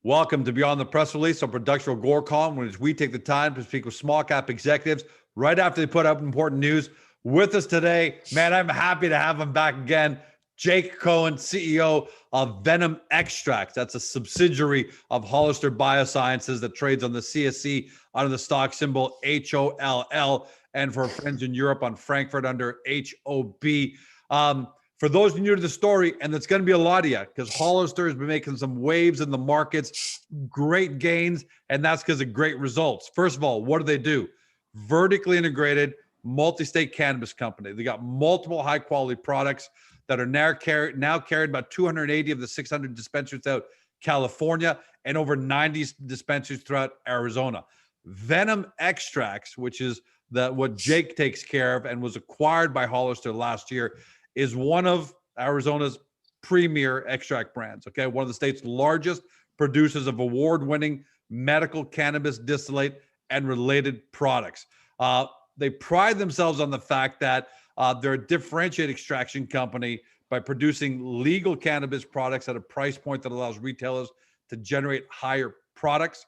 Welcome to Beyond the Press Release, a production of Gore Column, in which we take the time to speak with small cap executives right after they put out important news. With us today, man, I'm happy to have him back again. Jake Cohen, CEO of Venom Extracts. That's a subsidiary of Hollister Biosciences that trades on the CSE under the stock symbol HOLL, and for friends in Europe on Frankfurt under HOB. For those new to the story, and it's going to be a lot of you, because Hollister has been making some waves in the markets, great gains, and that's because of great results. First of all, what do? Vertically integrated, multi-state cannabis company. They got multiple high-quality products that are now carried about 280 of the 600 dispensaries throughout California and over 90 dispensaries throughout Arizona. Venom Extracts, which is what Jake takes care of and was acquired by Hollister last year, is one of Arizona's premier extract brands, okay? One of the state's largest producers of award-winning medical cannabis distillate and related products. They pride themselves on the fact that they're a differentiated extraction company by producing legal cannabis products at a price point that allows retailers to generate higher profits,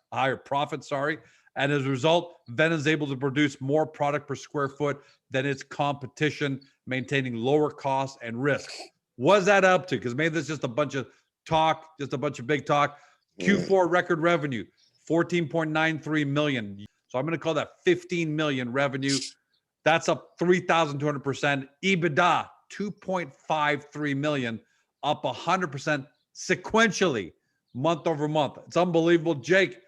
and as a result, Venom is able to produce more product per square foot than its competition, maintaining lower costs and risk. What's that up to? Because maybe this is just a bunch of talk, just a bunch of big talk. Q4 record revenue, 14.93 million. So I'm going to call that 15 million revenue. That's up 3,200%. EBITDA, 2.53 million, up 100% sequentially, month over month. It's unbelievable. Jake,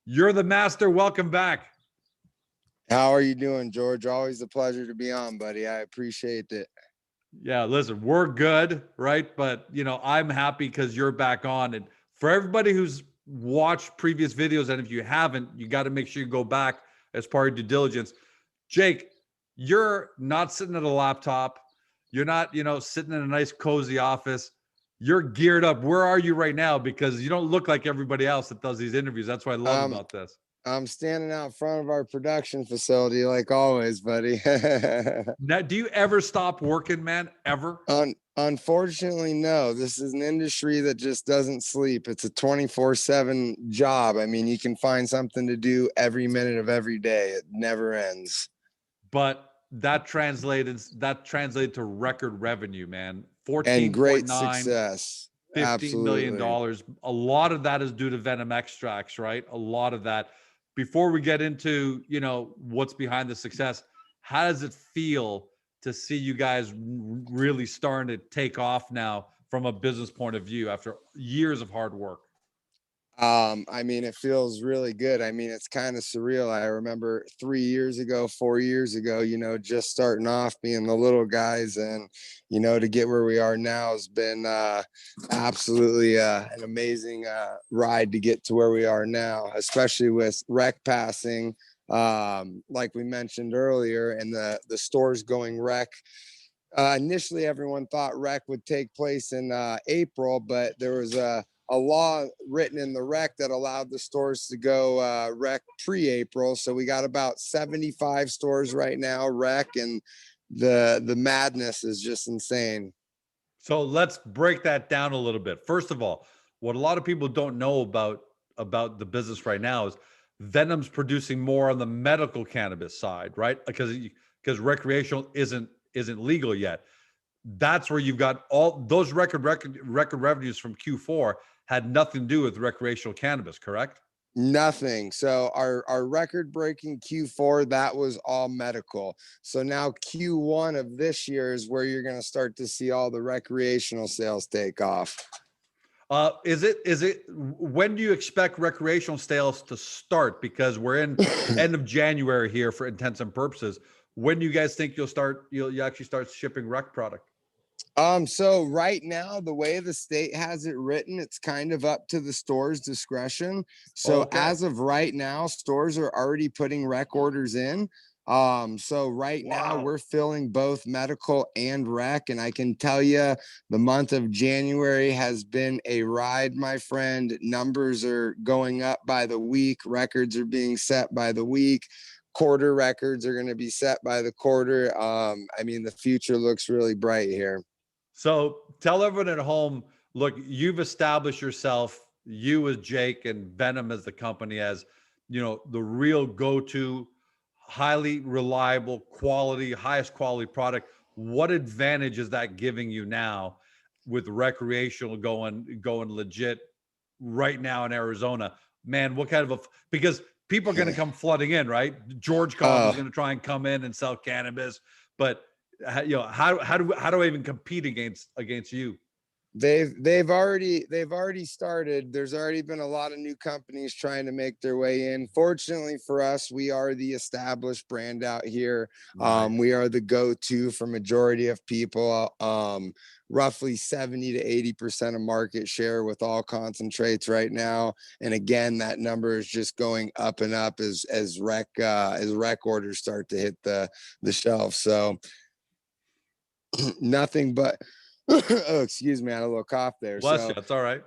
you're the master. Welcome back. How are you doing, George? Always a pleasure to be on, buddy. I appreciate it. Yeah, listen, we're good, right? But, I'm happy because you're back on. And for everybody who's watched previous videos, and if you haven't, you got to make sure you go back as part of due diligence. Jake, you're not sitting at a laptop. You're not, sitting in a nice, cozy office. You're geared up. Where are you right now? Because you don't look like everybody else that does these interviews. That's what I love about this. I'm standing out front of our production facility like always, buddy. Now, do you ever stop working, man? Ever? Unfortunately, no. This is an industry that just doesn't sleep. It's a 24/7 job. I mean, you can find something to do every minute of every day. It never ends. But that translated to record revenue, man. 14 and great success. $15 million. A lot of that is due to Venom Extracts, right? A lot of that. Before we get into, what's behind the success, how does it feel to see you guys really starting to take off now from a business point of view after years of hard work? I mean, it feels really good. I mean, it's kind of surreal. I remember 4 years ago, just starting off being the little guys, and, to get where we are now has been absolutely an amazing ride to get to where we are now, especially with rec passing, like we mentioned earlier, and the stores going rec. Initially, everyone thought rec would take place in April, but there was a law written in the rec that allowed the stores to go rec pre-April. So we got about 75 stores right now rec, and the madness is just insane. So let's break that down a little bit. First of all, what a lot of people don't know about the business right now is Venom's producing more on the medical cannabis side, right? Because recreational isn't legal yet. That's where you've got all those record revenues from Q4 had nothing to do with recreational cannabis, correct? Nothing. So our record-breaking Q4, that was all medical. So now Q1 of this year is where you're going to start to see all the recreational sales take off. When do you expect recreational sales to start? Because we're in end of January here for intents and purposes. When do you guys think you'll actually start shipping rec product? So right now, the way the state has it written, it's kind of up to the store's discretion. So as of right now, stores are already putting rec orders in. So right now we're filling both medical and rec, and I can tell you the month of January has been a ride, my friend. Numbers are going up by the week. Records are being set by the week. Quarter records are going to be set by the quarter. I mean, the future looks really bright here. So tell everyone at home, look, you've established yourself you as Jake and Venom as the company as, the real go-to, highly reliable, quality, highest quality product. What advantage is that giving you now with recreational going legit right now in Arizona? Man, what kind of because people are going to come flooding in, right? George Cobb is Oh, going to try and come in and sell cannabis, but how do I even compete against you? they've already started. There's already been a lot of new companies trying to make their way in. Fortunately for us, we are the established brand out here. Right. We are the go-to for majority of people. Roughly 70 to 80% of market share with all concentrates right now. And again, that number is just going up and up as rec orders start to hit the shelf. So nothing but oh, excuse me, I had a little cough there. Bless you. So That's all right.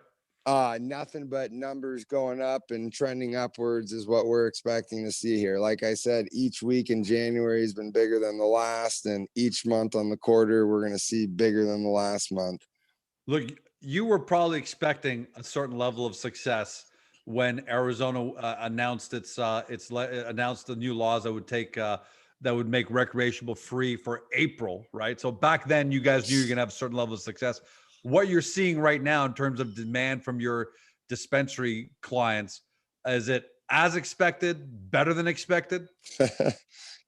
nothing but numbers going up and trending upwards is what we're expecting to see here. Like I said, each week in January has been bigger than the last, and each month on the quarter, we're going to see bigger than the last month. Look, you were probably expecting a certain level of success when Arizona announced the new laws that would make recreational free for April, right? So back then, you guys knew you're going to have a certain level of success. What you're seeing right now in terms of demand from your dispensary clients, is it as expected, better than expected?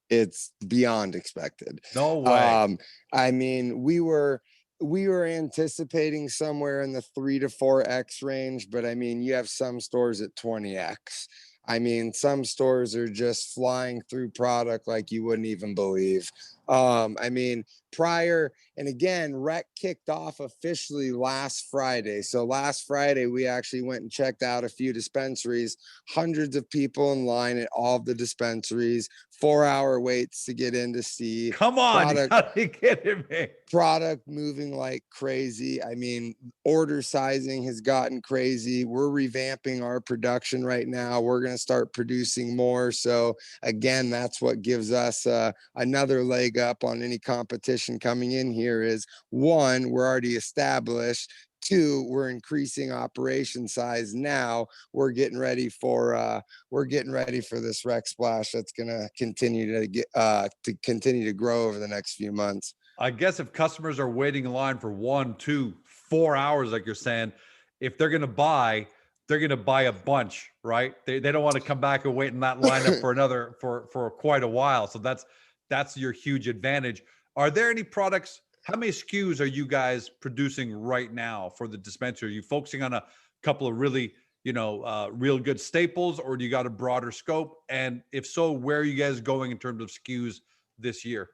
It's beyond expected. No way. Um, I mean, we were anticipating somewhere in the 3 to 4x range, but I mean, you have some stores at 20x. I mean, some stores are just flying through product like you wouldn't even believe. I mean, prior and again, rec kicked off officially last Friday. So last Friday, we actually went and checked out a few dispensaries, hundreds of people in line at all of the dispensaries, 4 hour waits to get in to see Come on, you product gotta be kidding me. product moving like crazy. I mean, order sizing has gotten crazy. We're revamping our production right now. We're going to start producing more. So again, that's what gives us another leg up on any competition coming in here is one, we're already established. Two, we're increasing operation size now. We're getting ready for this rec splash that's going to continue to grow over the next few months. I guess if customers are waiting in line for 1, 2, 4 hours, like you're saying, if they're gonna buy a bunch, right? They don't want to come back and wait in that lineup for another for quite a while. So that's your huge advantage. Are there any products? How many SKUs are you guys producing right now for the dispensary? Are you focusing on a couple of really, real good staples, or do you got a broader scope? And if so, where are you guys going in terms of SKUs this year?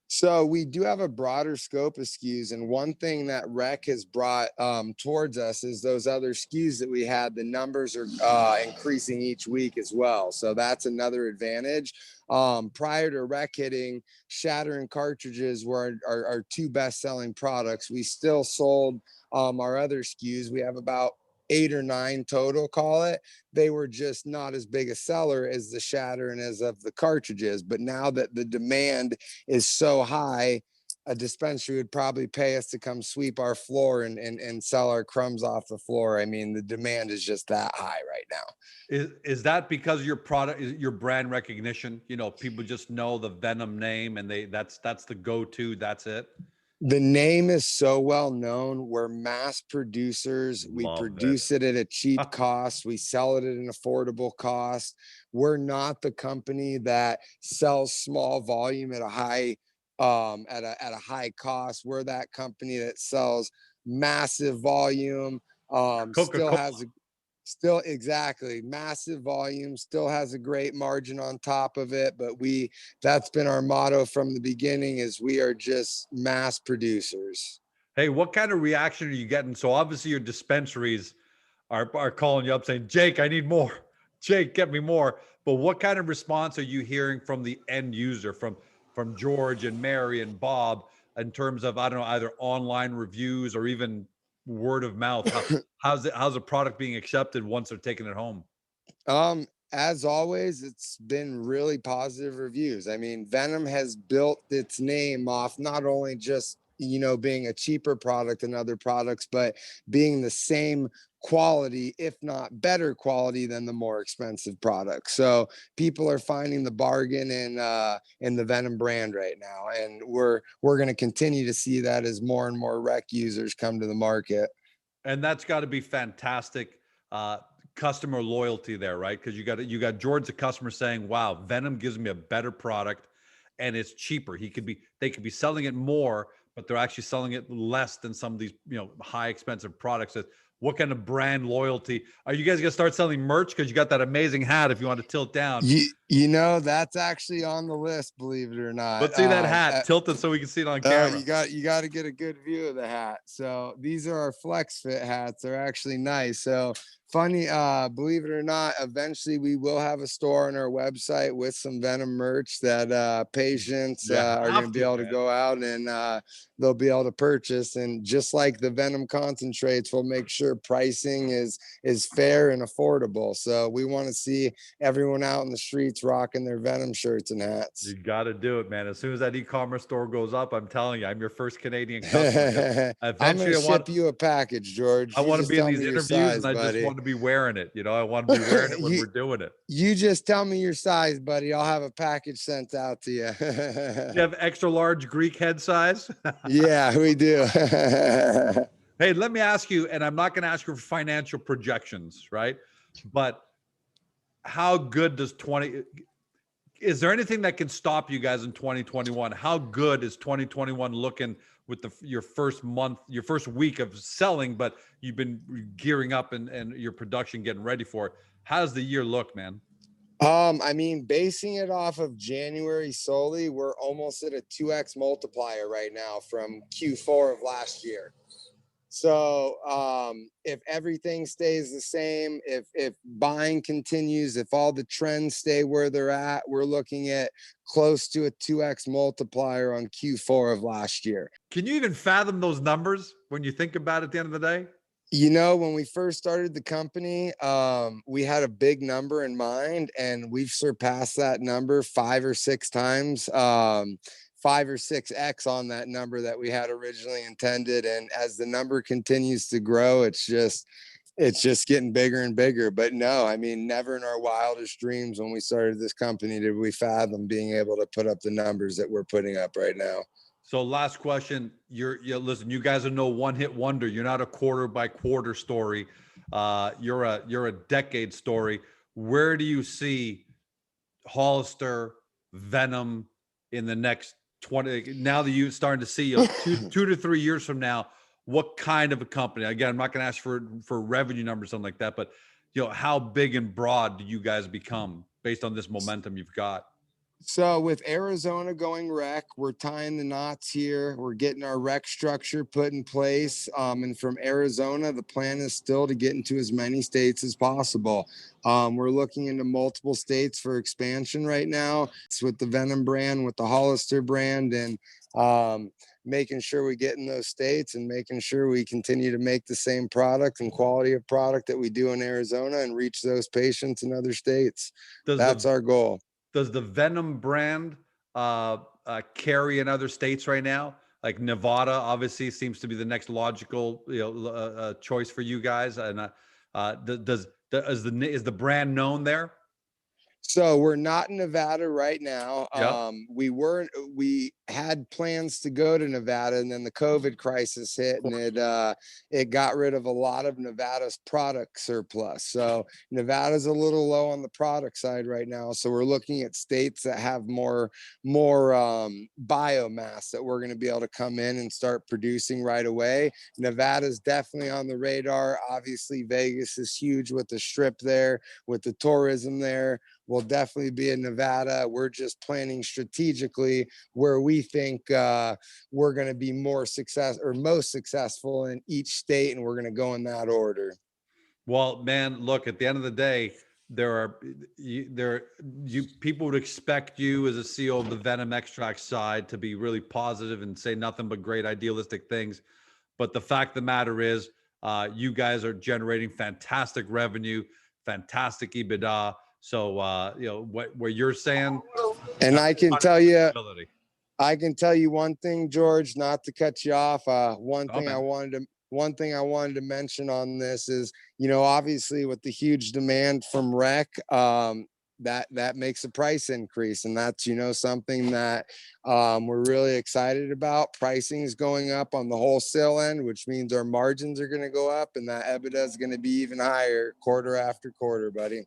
So we do have a broader scope of SKUs, and one thing that rec has brought towards us is those other SKUs that we had. The numbers are increasing each week as well, so that's another advantage. Prior to rec hitting, shatter and cartridges were our two best selling products. We still sold our other SKUs. We have about 8 or 9 total, call it. They were just not as big a seller as the shatter and as of the cartridges. But now that the demand is so high, a dispensary would probably pay us to come sweep our floor and sell our crumbs off the floor. I mean, the demand is just that high right now. Is that because of your product, your brand recognition? People just know the Venom name, and that's the go-to. That's it. The name is so well known. We're mass producers. We Love it. produce it at a cheap cost. We sell it at an affordable cost. We're not the company that sells small volume at a high cost. We're that company that sells massive volume. Coca Still Cola. has a Still, exactly, massive volume, still has a great margin on top of it, but that's been our motto from the beginning is we are just mass producers. Hey, what kind of reaction are you getting? So obviously your dispensaries are calling you up saying, Jake, I need more. Jake, get me more. But what kind of response are you hearing from the end user, from George and Mary and Bob, in terms of, I don't know, either online reviews or even word of mouth? How's the product being accepted once they're taking it home? As always, it's been really positive reviews. I mean, Venom has built its name off not only just you know, being a cheaper product than other products, but being the same quality, if not better quality than the more expensive products. So people are finding the bargain in the Venom brand right now, and we're going to continue to see that as more and more rec users come to the market. And that's got to be fantastic customer loyalty there, right? Because you got George, the customer, saying, "Wow, Venom gives me a better product, and it's cheaper." They could be selling it more, but they're actually selling it less than some of these high expensive products. What kind of brand loyalty are you guys gonna start selling merch? Because you got that amazing hat. If you want to tilt down, You know, that's actually on the list, believe it or not. let's see that hat tilted so we can see it on camera. You got to get a good view of the hat. So these are our flex fit hats. They're actually nice. So funny, believe it or not, eventually we will have a store on our website with some Venom merch that patients are going to be able to go out and they'll be able to purchase. And just like the Venom concentrates, we'll make sure pricing is fair and affordable. So we want to see everyone out in the streets rocking their Venom shirts and hats. You got to do it, man. As soon as that e-commerce store goes up, I'm telling you, I'm your first Canadian customer. I'm gonna ship you a package, George. I want to be in these interviews, size, and I just want to be wearing it. I want to be wearing it when we're doing it. You just tell me your size, buddy. I'll have a package sent out to you. You have extra large Greek head size? Yeah, we do. Hey, let me ask you, and I'm not going to ask you for financial projections, right? But how good does is there anything that can stop you guys in 2021? How good is 2021 looking with your first month, your first week of selling, but you've been gearing up and your production getting ready for it? How does the year look, man? I mean, basing it off of January solely, we're almost at a 2x multiplier right now from Q4 of last year. So if everything stays the same, if buying continues, if all the trends stay where they're at, we're looking at close to a 2x multiplier on Q4 of last year. Can you even fathom those numbers when you think about it at the end of the day? You know, when we first started the company, we had a big number in mind, and we've surpassed that number 5 or 6 times. 5 or 6x on that number that we had originally intended. And as the number continues to grow, it's just getting bigger and bigger. But no, I mean, never in our wildest dreams when we started this company did we fathom being able to put up the numbers that we're putting up right now. So last question, listen, you guys are no one-hit wonder. You're not a quarter by quarter story. You're a decade story. Where do you see Hollister, Venom in the next 20, now that you're starting to see 2 to 3 years from now, what kind of a company? Again, I'm not going to ask for revenue numbers, something like that, but how big and broad do you guys become based on this momentum you've got? So with Arizona going rec, we're tying the knots here. We're getting our rec structure put in place. And from Arizona, the plan is still to get into as many states as possible. We're looking into multiple states for expansion right now. It's with the Venom brand, with the Hollister brand, and making sure we get in those states and making sure we continue to make the same product and quality of product that we do in Arizona and reach those patients in other states. That's our goal. Does the Venom brand carry in other states right now? Like Nevada, obviously, seems to be the next logical choice for you guys. And is the brand known there? So we're not in Nevada right now. Yep. We had plans to go to Nevada, and then the COVID crisis hit, and it got rid of a lot of Nevada's product surplus. So Nevada's a little low on the product side right now. So we're looking at states that have more biomass that we're going to be able to come in and start producing right away. Nevada's definitely on the radar. Obviously, Vegas is huge with the strip there, with the tourism there. We'll definitely be in Nevada. We're just planning strategically where we think we're going to be most successful in each state, and we're going to go in that order. Well, man, look, at the end of the day, people would expect you as a CEO of the Venom Extracts side to be really positive and say nothing but great idealistic things. But the fact of the matter is, you guys are generating fantastic revenue, fantastic EBITDA. So, what you're saying, and I can tell you, I can tell you one thing, George, not to cut you off. Oh, man. One thing I wanted to mention on this is, you know, obviously with the huge demand from rec, that makes a price increase, and that's, you know, something that we're really excited about. Pricing is going up on the wholesale end, which means our margins are going to go up, and that EBITDA is going to be even higher quarter after quarter, buddy.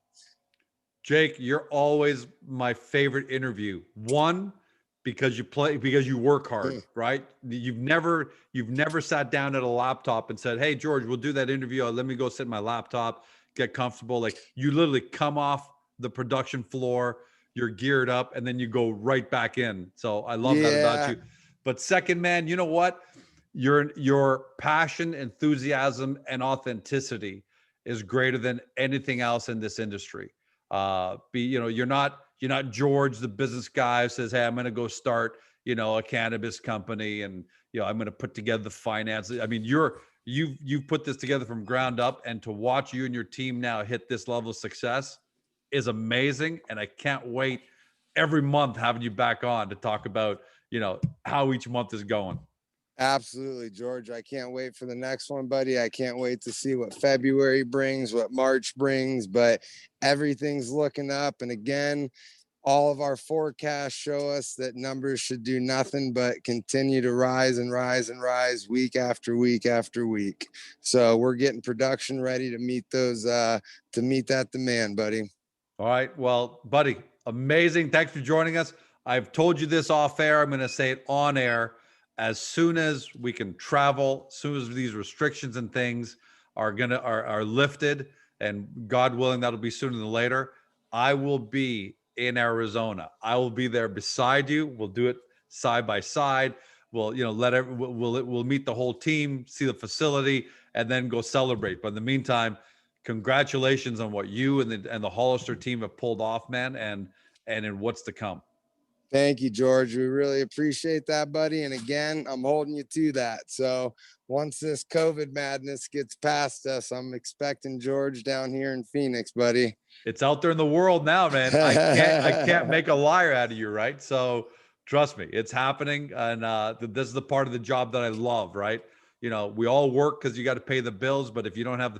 Jake, you're always my favorite interview. One, because you work hard, right? You've never sat down at a laptop and said, "Hey, George, we'll do that interview. Let me go sit in my laptop, get comfortable." Like you literally come off the production floor, you're geared up, and then you go right back in. So I love that about Yeah, you. But second, man, you know what? Your passion, enthusiasm, and authenticity is greater than anything else in this industry. You're not George, the business guy who says, "Hey, I'm going to go start, a cannabis company, and I'm going to put together the finances." I mean, you've put this together from ground up, and to watch you and your team now hit this level of success is amazing. And I can't wait every month having you back on to talk about, how each month is going. absolutely, George. I can't wait for the next one, buddy. I can't wait to see what February brings, what March brings, but everything's looking up. And again, all of our forecasts show us that numbers should do nothing but continue to rise and rise and rise week after week after week. So we're getting production ready to meet to meet that demand, buddy. All right. Well, buddy, amazing. Thanks for joining us. I've told you this off air. I'm going to say it on air. As soon as we can travel, as soon as these restrictions and things are lifted, and God willing, that'll be sooner than later, I will be in Arizona. I will be there beside you. We'll do it side by side. We'll, we'll meet the whole team, see the facility, and then go celebrate. But in the meantime, congratulations on what you and the Hollister team have pulled off, man, and in what's to come. Thank you, George. We really appreciate that, buddy. And again, I'm holding you to that. So once this COVID madness gets past us, I'm expecting George down here in Phoenix, buddy. It's out there in the world now, man. I can't make a liar out of you, right? So trust me, it's happening, and this is the part of the job that I love, right? We all work because you got to pay the bills, but if you don't have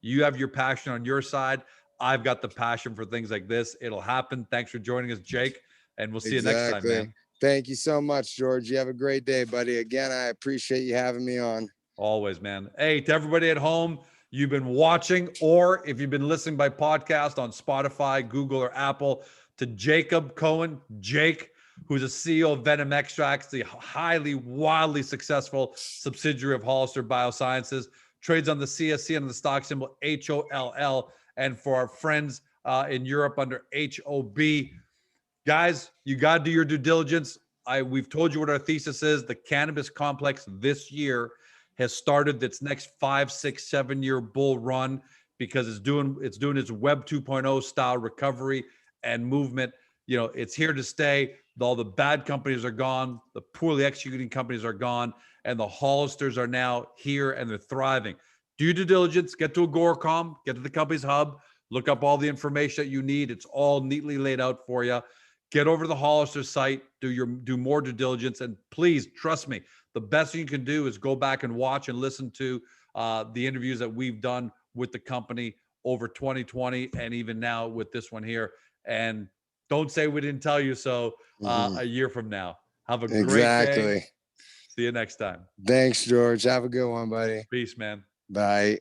you have your passion on your side. I've got the passion for things like this. It'll happen. Thanks for joining us, Jake, and we'll see you next time, Exactly. man. Thank you so much, George. You have a great day, buddy. Again, I appreciate you having me on. Always, man. Hey, to everybody at home, you've been watching, or if you've been listening by podcast on Spotify, Google, or Apple, to Jacob Cohen, Jake, who's a CEO of Venom Extracts, the highly, wildly successful subsidiary of Hollister Biosciences, trades on the CSC and the stock symbol HOLL, and for our friends in Europe under HOB. Guys, you got to do your due diligence. We've told you what our thesis is. The cannabis complex this year has started its next 5, 6, 7 year bull run because it's doing its Web 2.0 style recovery and movement. It's here to stay. All the bad companies are gone. The poorly executing companies are gone, and the Hollisters are now here and they're thriving. Do your due diligence. Get to Agoracom. Get to the company's hub. Look up all the information that you need. It's all neatly laid out for you. Get over to the Hollister site, do more due diligence, and please trust me. The best thing you can do is go back and watch and listen to the interviews that we've done with the company over 2020 and even now with this one here. And don't say we didn't tell you so a year from now. Have a great day. Exactly. See you next time. Thanks, George. Have a good one, buddy. Peace, man. Bye.